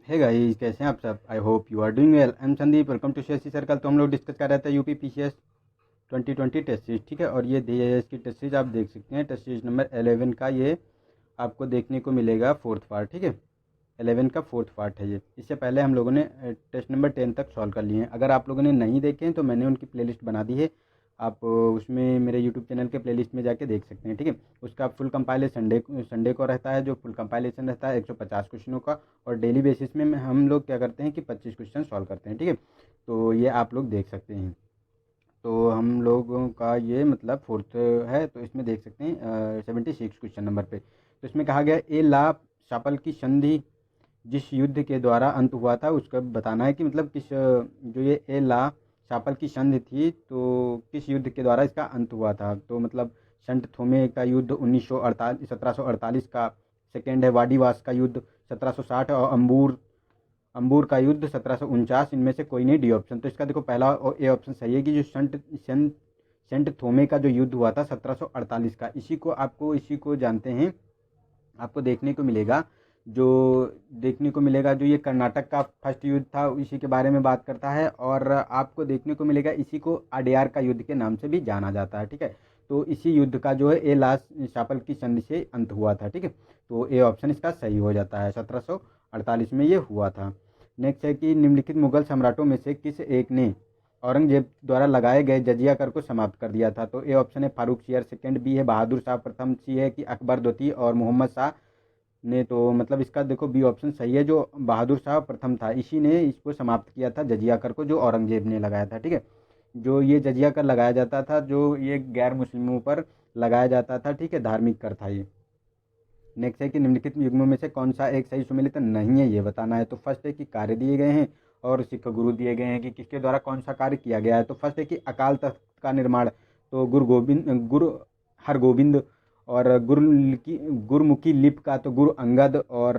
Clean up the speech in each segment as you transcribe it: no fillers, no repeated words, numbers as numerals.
Hey guys, कैसे हैं आप सब। I hope you are doing well. I am Sandeep, welcome to CSC circle. तो हम लोग डिस्कस कर रहे थे यूपी पीसीएस 2020 टेस्ट सीरीज, ठीक है। और ये दी है इसकी टेस्ट सीरीज, आप देख सकते हैं टेस्ट सीरीज नंबर 11 का ये आपको देखने को मिलेगा फोर्थ पार्ट, ठीक है। 11 का फोर्थ पार्ट है ये। इससे पहले हम लोगों ने टेस्ट नंबर 10 तक सॉल्व कर लिए हैं। अगर आप लोगों ने नहीं देखे हैं तो मैंने उनकी प्लेलिस्ट बना दी है। आप उसमें मेरे यूट्यूब चैनल के प्लेलिस्ट में जाके देख सकते हैं, ठीक है। उसका फुल कंपाइलेशन संडे को रहता है, जो फुल कंपाइलेशन रहता है 150 क्वेश्चनों का। और डेली बेसिस में हम लोग क्या करते हैं कि 25 क्वेश्चन सॉल्व करते हैं, ठीक है। तो ये आप लोग देख सकते हैं। तो हम लोगों का ये मतलब फोर्थ है, तो इसमें देख सकते हैं 76 क्वेश्चन नंबर पे। तो इसमें कहा गया ए ला शापल की संधि जिस युद्ध के द्वारा अंत हुआ था उसका बताना है कि मतलब किस जो ये ए ला शापल की संधि थी तो किस युद्ध के द्वारा इसका अंत हुआ था। तो मतलब संत थोमे का युद्ध 1948 1748 का। सेकेंड है वाडीवास का युद्ध 1760। और अंबूर का युद्ध 1749। इनमें से कोई नहीं, डी ऑप्शन। तो इसका देखो पहला ए ऑप्शन सही है कि जो सेंट थोमे का जो युद्ध हुआ था 1748 का, इसी को जानते हैं। आपको देखने को मिलेगा जो ये कर्नाटक का फर्स्ट युद्ध था, इसी के बारे में बात करता है। और आपको देखने को मिलेगा इसी को अडयार का युद्ध के नाम से भी जाना जाता है, ठीक है। तो इसी युद्ध का जो है ए लास्ट शापल की संधि से अंत हुआ था, ठीक है। तो ए ऑप्शन इसका सही हो जाता है, 1748 में ये हुआ था। नेक्स्ट है कि निम्नलिखित मुगल सम्राटों में से किस एक ने औरंगजेब द्वारा लगाए गए जजिया कर को समाप्त कर दिया था। तो ए ऑप्शन है फारूक सियर, सेकंड बी है बहादुर शाह प्रथम, सी है कि अकबर द्वितीय और मोहम्मद शाह ने। तो मतलब इसका देखो बी ऑप्शन सही है, जो बहादुर शाह प्रथम था इसी ने इसको समाप्त किया था जजिया कर को, जो औरंगजेब ने लगाया था, ठीक है। जो ये जजिया कर लगाया जाता था, जो ये गैर मुस्लिमों पर लगाया जाता था, ठीक है, धार्मिक कर था ये। नेक्स्ट है कि निम्नलिखित युग्मों में से कौन सा एक सही सुमेलित नहीं है, ये बताना है। तो फर्स्ट है कि कार्य दिए गए हैं और सिख गुरु दिए गए हैं कि किसके द्वारा कौन सा कार्य किया गया है। तो फर्स्ट है कि अकाल तख्त का निर्माण, तो गुरु हरगोबिंद। और गुरुमुखी लिपि का तो गुरु अंगद। और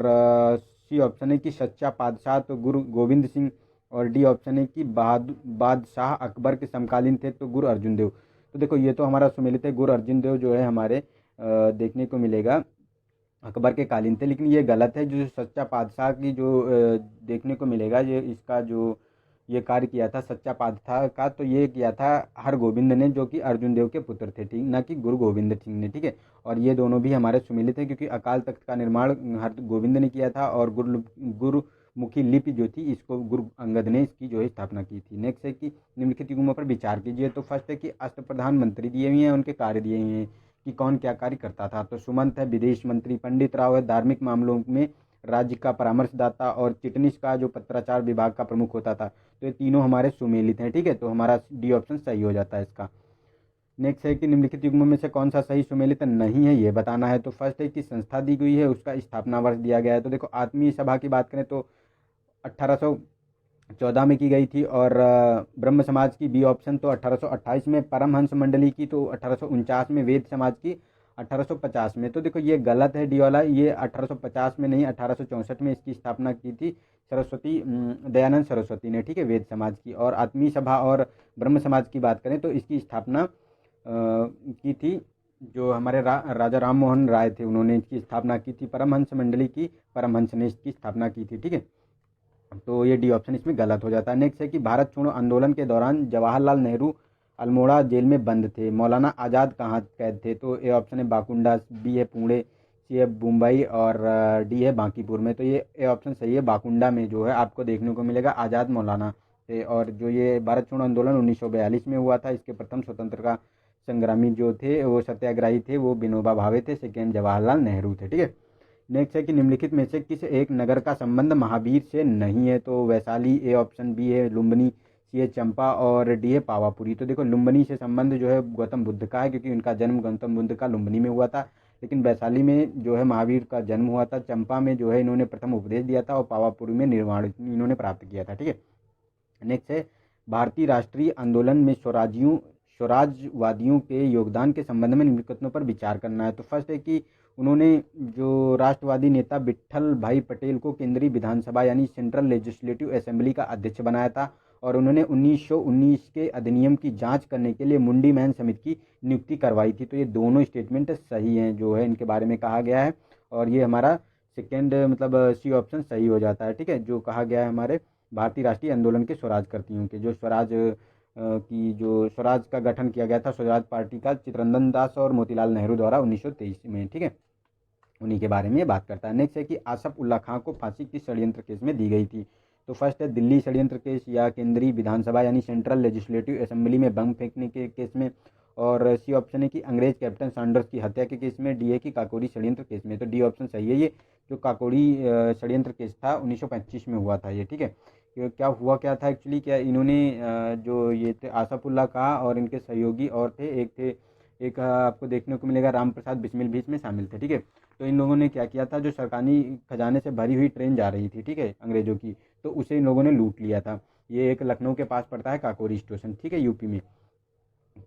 सी ऑप्शन है कि सच्चा पातशाह तो गुरु गोविंद सिंह। और डी ऑप्शन है कि बादशाह अकबर के समकालीन थे तो गुरु अर्जुन देव। तो देखो ये तो हमारा सुमेलित है, गुरु अर्जुन देव जो है हमारे देखने को मिलेगा अकबर के कालीन थे। लेकिन ये गलत है, जो सच्चा पातशाह की जो देखने को मिलेगा, ये इसका जो ये कार्य किया था सच्चा पातशाह का, तो ये किया था हरगोबिंद ने, जो कि अर्जुन देव के पुत्र थे, ठीक, ना कि गुरु गोविंद सिंह ने, ठीक है। और ये दोनों भी हमारे सुमिलित हैं, क्योंकि अकाल तख्त का निर्माण हरगोबिंद ने किया था और गुरुमुखी लिपि जो थी इसको गुरु अंगद ने इसकी जो है स्थापना की थी। नेक्स्ट है कि निम्नलिखित युग्मों पर विचार कीजिए। तो फर्स्ट है कि अष्ट प्रधानमंत्री दिए हुए हैं, उनके कार्य दिए हुए हैं कि कौन क्या कार्य करता था। तो सुमंत है विदेश मंत्री, पंडित राव है धार्मिक मामलों में राज्य का परामर्शदाता, और चिटनिस का जो पत्राचार विभाग का प्रमुख होता था। तो ये तीनों हमारे सुमेलित हैं, ठीक है। तो हमारा डी ऑप्शन सही हो जाता है इसका। नेक्स्ट है कि निम्नलिखित युग्मों में से कौन सा सही सुमेलित नहीं है, ये बताना है। तो फर्स्ट है कि संस्था दी गई है, उसका स्थापना वर्ष दिया गया है। तो देखो आत्मीय सभा की बात करें तो 1814 में की गई थी। और ब्रह्म समाज की बी ऑप्शन तो 1828 में, परमहंस मंडली की तो 1849 में, वेद समाज की 1850 में। तो देखो ये गलत है डी वाला, ये 1850 में नहीं 1864 में इसकी स्थापना की थी सरस्वती दयानंद सरस्वती ने, ठीक है, वेद समाज की। और आत्मीय सभा और ब्रह्म समाज की बात करें तो इसकी स्थापना की थी जो हमारे राजा राम मोहन राय थे, उन्होंने इसकी स्थापना की थी। परमहंस मंडली की परमहंस ने इसकी स्थापना की थी, ठीक है। तो ये डी ऑप्शन इसमें गलत हो जाता है। नेक्स्ट है कि भारत छोड़ो आंदोलन के दौरान जवाहरलाल नेहरू अल्मोड़ा जेल में बंद थे, मौलाना आज़ाद कहाँ कैद थे। तो ए ऑप्शन है बाकुंडा, बी है पुणे, सी है मुंबई, और डी है बांकीपुर में। तो ये ए ऑप्शन सही है, बाकुंडा में जो है आपको देखने को मिलेगा आज़ाद मौलाना थे। और जो ये भारत छोड़ो आंदोलन 1942 में हुआ था, इसके प्रथम स्वतंत्रता संग्रामी जो थे वो सत्याग्रही थे, वो विनोबा भावे थे। सेकेंड जवाहरलाल नेहरू थे, ठीक है। नेक्स्ट है कि निम्नलिखित में से किस एक नगर का संबंध महावीर से नहीं है। तो वैशाली ए ऑप्शन, बी है लुम्बिनी, सी है चंपा, और डी है पावापुरी। तो देखो लुम्बिनी से संबंध जो है गौतम बुद्ध का है, क्योंकि उनका जन्म गौतम बुद्ध का लुम्बिनी में हुआ था। लेकिन वैशाली में जो है महावीर का जन्म हुआ था, चंपा में जो है इन्होंने प्रथम उपदेश दिया था, और पावापुरी में निर्वाण इन्होंने प्राप्त किया था, ठीक है। नेक्स्ट है भारतीय राष्ट्रीय आंदोलन में स्वराजवादियों के योगदान के संबंध में निम्नलिखितों पर विचार करना है। तो फर्स्ट है कि उन्होंने जो राष्ट्रवादी नेता विट्ठल भाई पटेल को केंद्रीय विधानसभा यानी सेंट्रल लेजिस्लेटिव असेंबली का अध्यक्ष बनाया था। और उन्होंने 1919 के अधिनियम की जांच करने के लिए मुंडी मैन समिति की नियुक्ति करवाई थी। तो ये दोनों स्टेटमेंट सही हैं जो है इनके बारे में कहा गया है, और ये हमारा सेकेंड मतलब सी ऑप्शन सही हो जाता है, ठीक है। जो कहा गया है हमारे भारतीय राष्ट्रीय आंदोलन के स्वराजकर्तियों के, जो स्वराज का गठन किया गया था, स्वराज पार्टी का, चित्तरंजन दास और मोतीलाल नेहरू द्वारा 1923 में, ठीक है, उन्हीं के बारे में ये बात करता है। नेक्स्ट है कि आसफ उल्ला खां को फांसी किस षड्यंत्र केस में दी गई थी। तो फर्स्ट है दिल्ली षड्यंत्र केस, या केंद्रीय विधानसभा यानी सेंट्रल लेजिस्लेटिव असेंबली में बम फेंकने के केस में, और सी ऑप्शन है कि अंग्रेज कैप्टन सैंडर्स की हत्या के केस में, डी है कि काकोरी षड्यंत्र केस में। तो डी ऑप्शन सही है, ये जो काकोरी षड्यंत्र केस था 1925 में हुआ था ये, ठीक है। क्या था एक्चुअली, क्या इन्होंने जो ये थे आसफ उल्ला खां और इनके सहयोगी और थे, एक आपको देखने को मिलेगा राम प्रसाद बिस्मिल भी इसमें शामिल थे, ठीक है। तो इन लोगों ने क्या किया था, जो सरकारी खजाने से भरी हुई ट्रेन जा रही थी, ठीक है, अंग्रेजों की, तो उसे इन लोगों ने लूट लिया था। ये एक लखनऊ के पास पड़ता है काकोरी स्टेशन, ठीक है, यूपी में।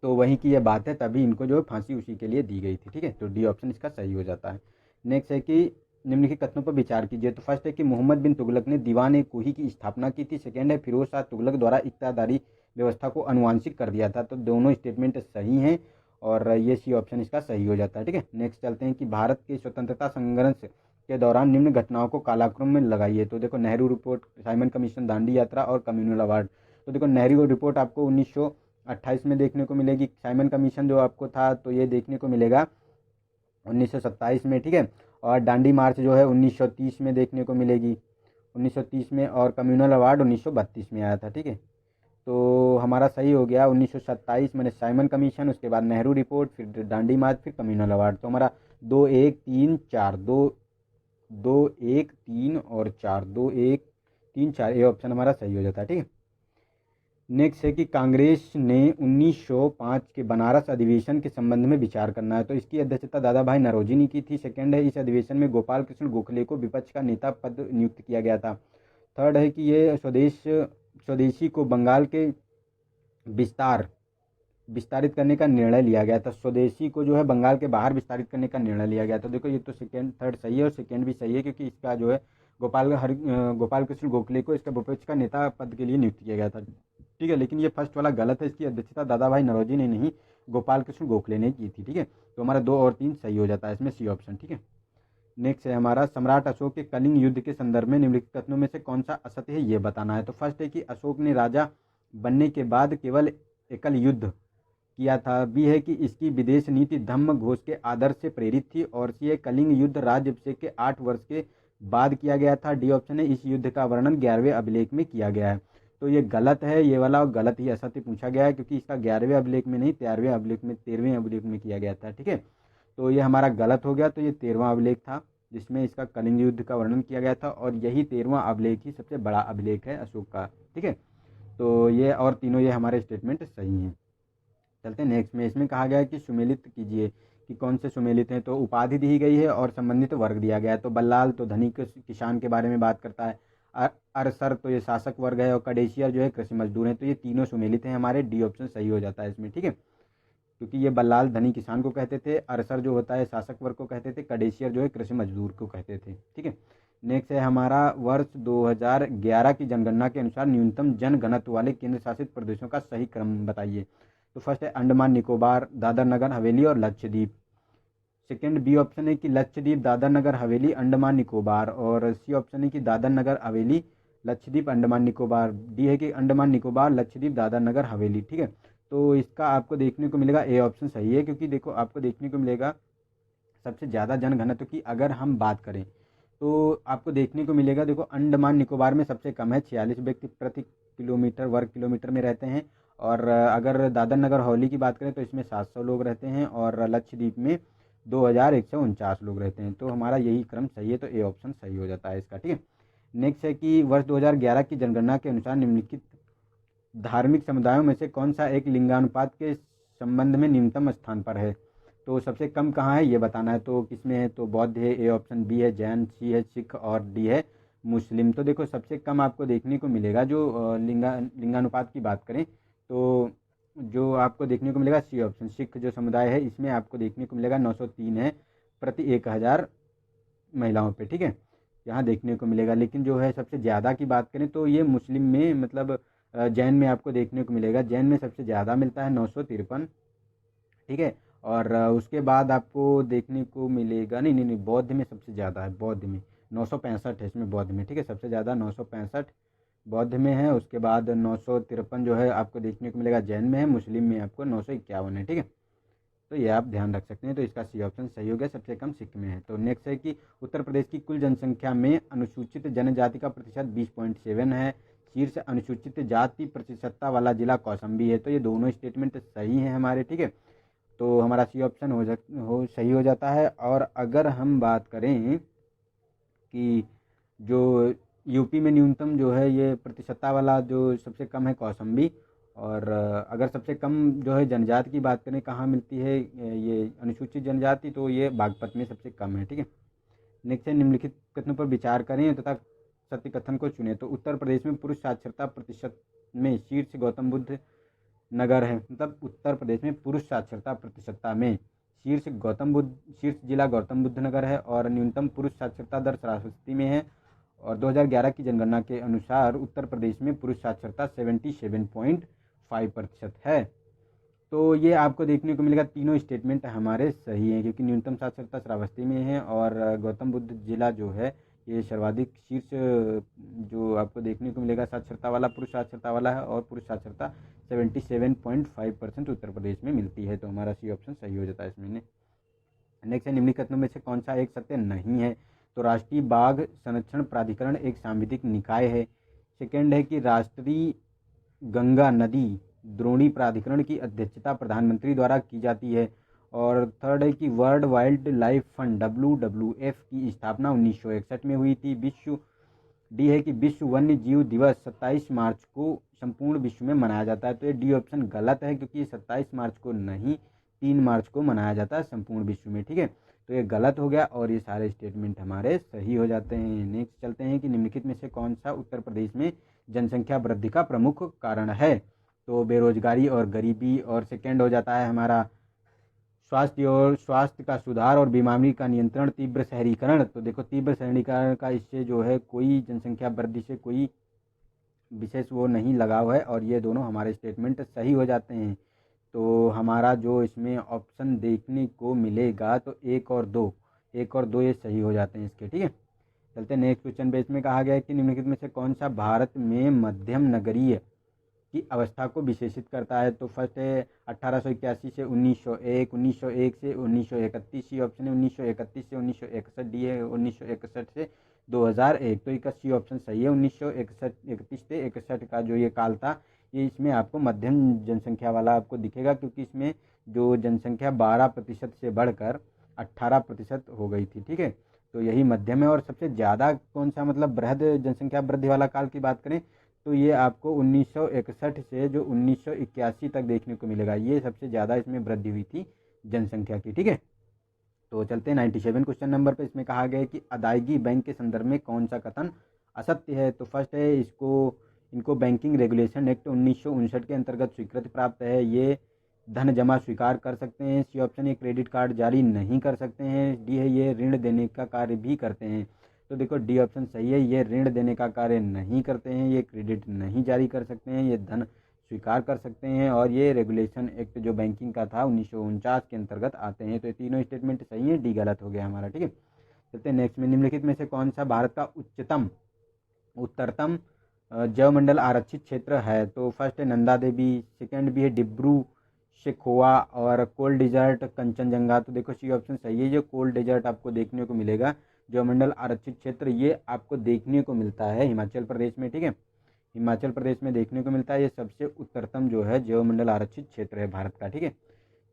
तो वहीं की यह बात है, तभी इनको जो है फांसी उसी के लिए दी गई थी, ठीक है। तो डी ऑप्शन इसका सही हो जाता है। नेक्स्ट है कि निम्नलिखित कथनों पर विचार कीजिए। तो फर्स्ट है कि मोहम्मद बिन तुगलक ने दीवान ए कोही की स्थापना की थी। सेकेंड है फिरोज शाह तुगलक द्वारा इक्तादारी व्यवस्था को अनुवांशिक कर दिया था। तो दोनों स्टेटमेंट सही हैं और ये सी ऑप्शन इसका सही हो जाता है, ठीक है। नेक्स्ट चलते हैं कि भारत के स्वतंत्रता संघर्ष के दौरान निम्न घटनाओं को कालाक्रम में लगाइए। तो देखो Nehru report, Simon commission, Dandi यात्रा और कम्युनल अवार्ड। तो देखो नेहरू रिपोर्ट आपको 1928 में देखने को मिलेगी। साइमन कमीशन जो आपको था तो ये देखने को मिलेगा 1927 में, ठीक है। और दांडी मार्च जो है 1930 में देखने को मिलेगी, 1930 में। और कम्युनल अवार्ड 1932 में आया था, ठीक है। तो हमारा सही हो गया 1927 मैंने साइमन कमीशन, उसके बाद नेहरू रिपोर्ट, फिर दांडी मार्च, फिर कम्युनल अवार्ड। तो हमारा 2 1 3 4 2 2 1 3 और 4, 2 1 3 4, ये ऑप्शन हमारा सही हो जाता है, ठीक है। नेक्स्ट है कि कांग्रेस ने 1905 के बनारस अधिवेशन के संबंध में विचार करना है। तो इसकी अध्यक्षता दादा भाई नौरोजी ने की थी। सेकंड है इस अधिवेशन में गोपाल कृष्ण गोखले को विपक्ष का नेता पद नियुक्त किया गया था। थर्ड है कि ये स्वदेशी को बंगाल के विस्तारित करने का निर्णय लिया गया था। स्वदेशी को जो है बंगाल के बाहर विस्तारित करने का निर्णय लिया गया था। देखो ये तो सेकेंड थर्ड सही है और सेकेंड भी सही है, क्योंकि इसका जो है गोपाल कृष्ण गोखले को इसका विपक्ष का नेता पद के लिए नियुक्त किया गया था, ठीक है। लेकिन ये फर्स्ट वाला गलत है, इसकी अध्यक्षता दादा भाई नौरोजी ने नहीं, गोपाल कृष्ण गोखले ने की थी, ठीक है। तो हमारा 2 और 3 सही हो जाता है इसमें, सी ऑप्शन, ठीक है। नेक्स्ट है हमारा सम्राट अशोक के कलिंग युद्ध के संदर्भ में निम्नलिखित कथनों में से कौन सा असत्य है ये बताना है। तो फर्स्ट है कि अशोक ने राजा बनने के बाद केवल एकल युद्ध किया था। बी है कि इसकी विदेश नीति धम्म घोष के आदर्श से प्रेरित थी। और सी है कलिंग युद्ध राज्याभिषेक के 8 वर्ष के बाद किया गया था। डी ऑप्शन है इस युद्ध का वर्णन 11वें अभिलेख में किया गया है। तो ये गलत है, ये वाला गलत ही असत्य पूछा गया है, क्योंकि इसका 11वें अभिलेख में नहीं 13वें अभिलेख में 13वें अभिलेख में किया गया था, ठीक है। तो ये हमारा गलत हो गया। तो ये 13वां अभिलेख था जिसमें इसका कलिंग युद्ध का वर्णन किया गया था, और यही 13वां अभिलेख ही सबसे बड़ा अभिलेख है अशोक का, ठीक है। तो ये और तीनों ये हमारे स्टेटमेंट सही हैं। चलते हैं नेक्स्ट में। इसमें कहा गया है कि सुमेलित कीजिए कि कौन से सुमेलित हैं। तो उपाधि दी गई है और संबंधित वर्ग दिया गया है। तो बल्लाल तो धनिक किसान के बारे में बात करता है, अरसर तो ये शासक वर्ग है, और कडेशियर जो है कृषि मजदूर हैं। तो ये तीनों सुमेलित हैं हमारे, डी ऑप्शन सही हो जाता है इसमें, ठीक है। क्योंकि ये बल्लाल धनी किसान को कहते थे, अरसर जो होता है शासक वर्ग को कहते थे, कडेशियर जो है कृषि मजदूर को कहते थे, ठीक है। नेक्स्ट है हमारा वर्ष 2011 की जनगणना के अनुसार न्यूनतम जनघनत्व वाले केंद्र शासित प्रदेशों का सही क्रम बताइए। तो फर्स्ट है अंडमान निकोबार, दादर नगर हवेली और लक्षद्वीप। सेकंड बी ऑप्शन है कि लक्षद्वीप, दादर नगर हवेली, अंडमान निकोबार। और सी ऑप्शन है कि दादर नगर हवेली, लक्षद्वीप, अंडमान निकोबार। डी है कि अंडमान निकोबार, लक्षद्वीप, दादर नगर हवेली, ठीक है। तो इसका आपको देखने को मिलेगा ए ऑप्शन सही है, क्योंकि देखो आपको देखने को मिलेगा सबसे ज़्यादा जनघनत्व की अगर हम बात करें तो आपको देखने को मिलेगा, देखो अंडमान निकोबार में सबसे कम है, 46 व्यक्ति प्रति वर्ग किलोमीटर में रहते हैं। और अगर दादर नगर हवेली की बात करें तो इसमें 700 लोग रहते हैं, और लक्षद्वीप में 2149 लोग रहते हैं। तो हमारा यही क्रम सही है, तो ए ऑप्शन सही हो जाता है इसका, ठीक है। नेक्स्ट है कि वर्ष 2011 की जनगणना के अनुसार निम्नलिखित धार्मिक समुदायों में से कौन सा एक लिंगानुपात के संबंध में निम्नतम स्थान पर है। तो सबसे कम कहाँ है ये बताना है। तो किसमें है, तो बौद्ध है, ए ऑप्शन बी है जैन, सी है सिख और डी है मुस्लिम। तो देखो सबसे कम आपको देखने को मिलेगा जो लिंगानुपात की बात करें तो जो आपको देखने को मिलेगा सी ऑप्शन, सिख जो समुदाय है इसमें आपको देखने को मिलेगा 903 है प्रति 1000 महिलाओं पे, ठीक है, यहाँ देखने को मिलेगा। लेकिन जो है सबसे ज़्यादा की बात करें तो ये मुस्लिम में मतलब जैन में आपको देखने को मिलेगा, जैन में सबसे ज़्यादा मिलता है 953, ठीक है। और उसके बाद आपको देखने को मिलेगा नहीं नहीं नहीं बौद्ध में सबसे ज़्यादा है, बौद्ध में 965 है इसमें बौद्ध में, ठीक है। सबसे ज़्यादा 965 बौद्ध में है, उसके बाद 953 जो है आपको देखने को मिलेगा जैन में है, मुस्लिम में आपको 951 है, ठीक है। तो ये आप ध्यान रख सकते हैं। तो इसका सी ऑप्शन सही हो गया, सबसे कम सिख में है। तो नेक्स्ट है कि उत्तर प्रदेश की कुल जनसंख्या में अनुसूचित जनजाति का प्रतिशत 20.7 है। शीर्ष अनुसूचित जाति प्रतिशतता वाला जिला कौशाम्बी है। तो ये दोनों स्टेटमेंट सही हैं हमारे, ठीक है। तो हमारा सी ऑप्शन सही हो जाता है। और अगर हम बात करें कि जो यूपी में न्यूनतम जो है ये प्रतिशतता वाला जो सबसे कम है कौशाम्बी, और अगर सबसे कम जो है जनजाति की बात करें कहाँ मिलती है ये अनुसूचित जनजाति, तो ये बागपत में सबसे कम है, ठीक है। नेक्स्ट है निम्नलिखित कथनों पर विचार करें तथा सत्य कथन को चुनें। तो उत्तर प्रदेश में पुरुष साक्षरता प्रतिशत में शीर्ष गौतम बुद्ध नगर है। मतलब उत्तर प्रदेश में पुरुष साक्षरता प्रतिशतता में शीर्ष जिला गौतम बुद्ध नगर है, और न्यूनतम पुरुष साक्षरता दर श्रावस्ती में है। और 2011 की जनगणना के अनुसार उत्तर प्रदेश में पुरुष साक्षरता 77.5% है। तो ये आपको देखने को मिलेगा तीनों स्टेटमेंट हमारे सही हैं, क्योंकि न्यूनतम साक्षरता श्रावस्ती में है और गौतम बुद्ध जिला जो है ये सर्वाधिक शीर्ष जो आपको देखने को मिलेगा साक्षरता वाला, पुरुष साक्षरता वाला है, और पुरुष साक्षरता 77.5% उत्तर प्रदेश में मिलती है। तो हमारा सी ऑप्शन सही हो जाता है इसमें। नेक्स्ट है निम्नलिखित कथनों में से कौन सा एक सत्य नहीं है। तो राष्ट्रीय बाघ संरक्षण प्राधिकरण एक सांविधिक निकाय है। सेकेंड है कि राष्ट्रीय गंगा नदी द्रोणी प्राधिकरण की अध्यक्षता प्रधानमंत्री द्वारा की जाती है। और थर्ड है कि world wild life fund WWF की स्थापना 1961 में हुई थी। डी है कि विश्व वन्य जीव दिवस 27 मार्च को संपूर्ण विश्व में मनाया जाता है। तो ये डी ऑप्शन गलत है, क्योंकि 27 मार्च को नहीं 3 मार्च को मनाया जाता है संपूर्ण विश्व में, ठीक है। तो ये गलत हो गया और ये सारे स्टेटमेंट हमारे सही हो जाते हैं। नेक्स्ट चलते हैं कि निम्नलिखित में से कौन सा उत्तर प्रदेश में जनसंख्या वृद्धि का प्रमुख कारण है। तो बेरोजगारी और गरीबी, और सेकेंड हो जाता है हमारा स्वास्थ्य का सुधार और बीमारी का नियंत्रण, तीव्र शहरीकरण। तो देखो तीव्र शहरीकरण का इससे जो है कोई जनसंख्या वृद्धि से कोई विशेष वो नहीं लगाव है, और ये दोनों हमारे स्टेटमेंट सही हो जाते हैं। तो हमारा जो इसमें ऑप्शन देखने को मिलेगा तो एक और दो ये सही हो जाते हैं इसके, ठीक है। चलते हैं नेक्स्ट क्वेश्चन पे। इसमें कहा गया है कि निम्नलिखित में से कौन सा भारत में मध्यम नगरीय की अवस्था को विशेषित करता है। तो फर्स्ट है 1881 से 1901, 1901 से 1931, सी ऑप्शन है 1931 से 1961, डी है 1961 से 2001। तो इसका सी ऑप्शन सही है। 1931 से 61 का जो ये काल था, ये इसमें आपको मध्यम जनसंख्या वाला आपको दिखेगा, क्योंकि इसमें जो जनसंख्या 12% से बढ़कर 18% हो गई थी, ठीक है। तो यही मध्यम है। और सबसे ज़्यादा कौन सा मतलब बृहद जनसंख्या वृद्धि वाला काल की बात करें तो ये आपको 1961 से जो 1981 तक देखने को मिलेगा। ये सबसे ज़्यादा इसमें वृद्धि हुई थी जनसंख्या की, ठीक है। तो चलते हैं 97 क्वेश्चन नंबर पे। इसमें कहा गया है कि अदायगी बैंक के संदर्भ में कौन सा कथन असत्य है। तो फर्स्ट है इनको बैंकिंग रेगुलेशन एक्ट 1959 के अंतर्गत स्वीकृति प्राप्त है। ये धन जमा स्वीकार कर सकते हैं। सी ऑप्शन ये क्रेडिट कार्ड जारी नहीं कर सकते हैं। डी है ये ऋण देने का कार्य भी करते हैं। तो देखो डी ऑप्शन सही है, ये ऋण देने का कार्य नहीं करते हैं, ये क्रेडिट नहीं जारी कर सकते हैं, ये धन स्वीकार कर सकते हैं, और ये रेगुलेशन एक्ट जो बैंकिंग का था 1949 के अंतर्गत आते हैं। तो ये तीनों स्टेटमेंट सही है, डी गलत हो गया हमारा, ठीक है। चलते हैं नेक्स्ट में। निम्नलिखित में से कौन सा भारत का उत्तरतम जैवमंडल आरक्षित क्षेत्र है। तो फर्स्ट है नंदा देवी, सेकेंड भी है डिब्रू शेखोवा, और कोल्ड डेजर्ट कंचनजंगा। तो देखो सी ऑप्शन सही है, जो कोल्ड डेजर्ट आपको देखने को मिलेगा जैवमंडल आरक्षित क्षेत्र, ये आपको देखने को मिलता है हिमाचल प्रदेश में, ठीक है। हिमाचल प्रदेश में देखने को मिलता है। ये सबसे उत्तरतम जो है जैवमंडल आरक्षित क्षेत्र है भारत का, ठीक है।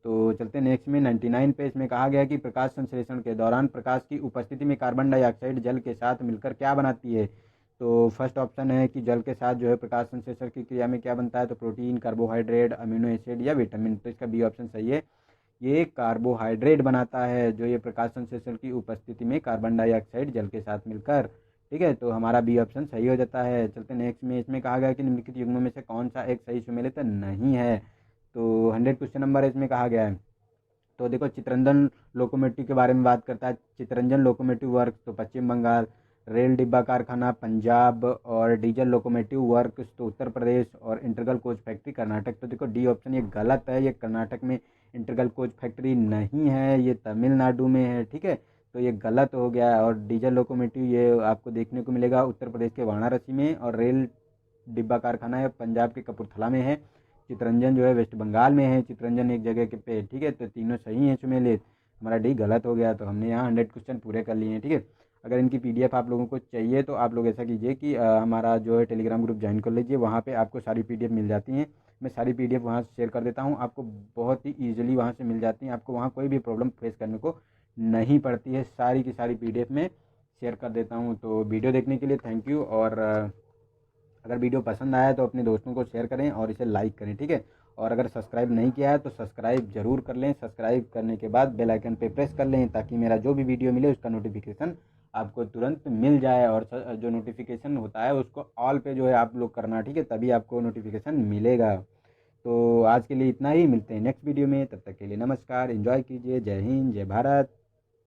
तो चलते हैं नेक्स्ट में 99 पे। इसमें कहा गया कि प्रकाश संश्लेषण के दौरान प्रकाश की उपस्थिति में कार्बन डाइऑक्साइड जल के साथ मिलकर क्या बनाती है। तो फर्स्ट ऑप्शन है कि जल के साथ जो है प्रकाश संश्लेषण की क्रिया में क्या बनता है। तो प्रोटीन, कार्बोहाइड्रेट, अमीनो एसिड या विटामिन। तो इसका बी ऑप्शन सही है, ये कार्बोहाइड्रेट बनाता है, जो ये प्रकाश संश्लेषण की उपस्थिति में कार्बन डाइऑक्साइड जल के साथ मिलकर, ठीक है। तो हमारा बी ऑप्शन सही हो जाता है। चलते नेक्स्ट में। इसमें कहा गया कि निम्नलिखित युग्मों में से कौन सा एक सही सुमेलित नहीं है। तो 100 क्वेश्चन नंबर इसमें कहा गया है। तो देखो चितरंजन लोकोमोटिव के बारे में बात करता है। चितरंजन लोकोमोटिव वर्क तो पश्चिम बंगाल, रेल डिब्बा कारखाना पंजाब, और डीजल लोकोमोटिव वर्क तो उत्तर प्रदेश, और इंटरगल कोच फैक्ट्री कर्नाटक। तो देखो डी ऑप्शन ये गलत है, ये कर्नाटक में इंटरगल कोच फैक्ट्री नहीं है, ये तमिलनाडु में है, ठीक है। तो ये गलत हो गया। और डीजल लोकोमोटिव ये आपको देखने को मिलेगा उत्तर प्रदेश के वाराणसी में, और रेल डिब्बा कारखाना है पंजाब के कपूरथला में है। चितरंजन जो है वेस्ट बंगाल में है, चितरंजन एक जगह के पे, ठीक है। तो तीनों सही हैं सुमेलित, हमारा डी गलत हो गया। तो हमने यहाँ 100 क्वेश्चन पूरे कर लिए हैं, ठीक है। अगर इनकी पीडीएफ आप लोगों को चाहिए तो आप लोग ऐसा कीजिए कि हमारा जो है टेलीग्राम ग्रुप ज्वाइन कर लीजिए, वहाँ पे आपको सारी पीडीएफ मिल जाती हैं। मैं सारी पीडीएफ वहाँ से शेयर कर देता हूँ, आपको बहुत ही ईजिली वहाँ से मिल जाती हैं, आपको वहाँ कोई भी प्रॉब्लम फेस करने को नहीं पड़ती है, सारी की सारी पीडीएफ में शेयर कर देता हूँ। तो वीडियो देखने के लिए थैंक यू। और अगर वीडियो पसंद आया तो अपने दोस्तों को शेयर करें और इसे लाइक करें, ठीक है। और अगर सब्सक्राइब नहीं किया है तो सब्सक्राइब जरूर कर लें। सब्सक्राइब करने के बाद बेल आइकन पे प्रेस कर लें, ताकि मेरा जो भी वीडियो मिले उसका नोटिफिकेशन आपको तुरंत मिल जाए। और जो नोटिफिकेशन होता है उसको ऑल पे जो है आप लोग करना, ठीक है, तभी आपको नोटिफिकेशन मिलेगा। तो आज के लिए इतना ही, मिलते हैं नेक्स्ट वीडियो में, तब तक के लिए नमस्कार, एंजॉय कीजिए, जय हिंद, जय भारत।